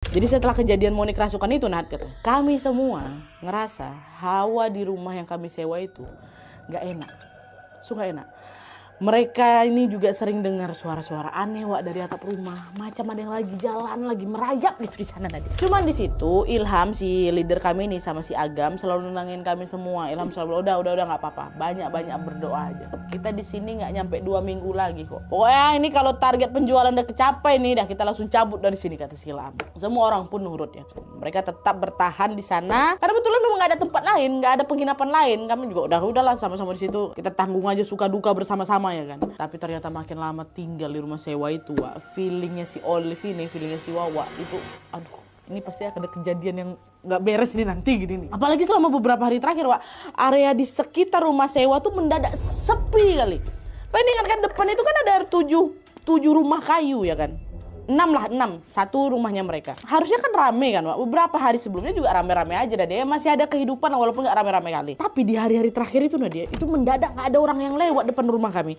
Jadi setelah kejadian Moni kerasukan itu, Nat, kata, kami semua ngerasa hawa di rumah yang kami sewa itu gak enak. Gak enak. Mereka ini juga sering dengar suara-suara aneh Wak dari atap rumah, macam ada yang lagi jalan, lagi merayap gitu di sana tadi. Cuman di situ Ilham si leader kami ini sama si Agam selalu nenangin kami semua. Ilham selalu udah nggak apa-apa, banyak berdoa aja. Kita di sini nggak nyampe 2 minggu lagi kok. Pokoknya ini kalau target penjualan udah kecapai nih, dah kita langsung cabut dari sini, kata si Ilham. Semua orang pun nurut ya. Mereka tetap bertahan di sana karena betulan memang nggak ada tempat lain, nggak ada penginapan lain. Kami juga udahlah sama-sama di situ. Kita tanggung aja suka duka bersama-sama ya kan. Tapi ternyata makin lama tinggal di rumah sewa itu, Wak, feelingnya si Olive ini, feelingnya si Wawa itu, aduh, ini pasti akan ada kejadian yang nggak beres nih nanti gini nih. Apalagi selama beberapa hari terakhir, Wak, area di sekitar rumah sewa tuh mendadak sepi kali. Kalian ingat kan depan itu kan ada 7 rumah kayu ya kan? 6 satu rumahnya mereka. Harusnya kan rame kan, Wak. Beberapa hari sebelumnya juga rame-rame aja Nadia. Masih ada kehidupan walaupun gak rame-rame kali. Tapi di hari-hari terakhir itu Nadia, itu mendadak gak ada orang yang lewat depan rumah kami.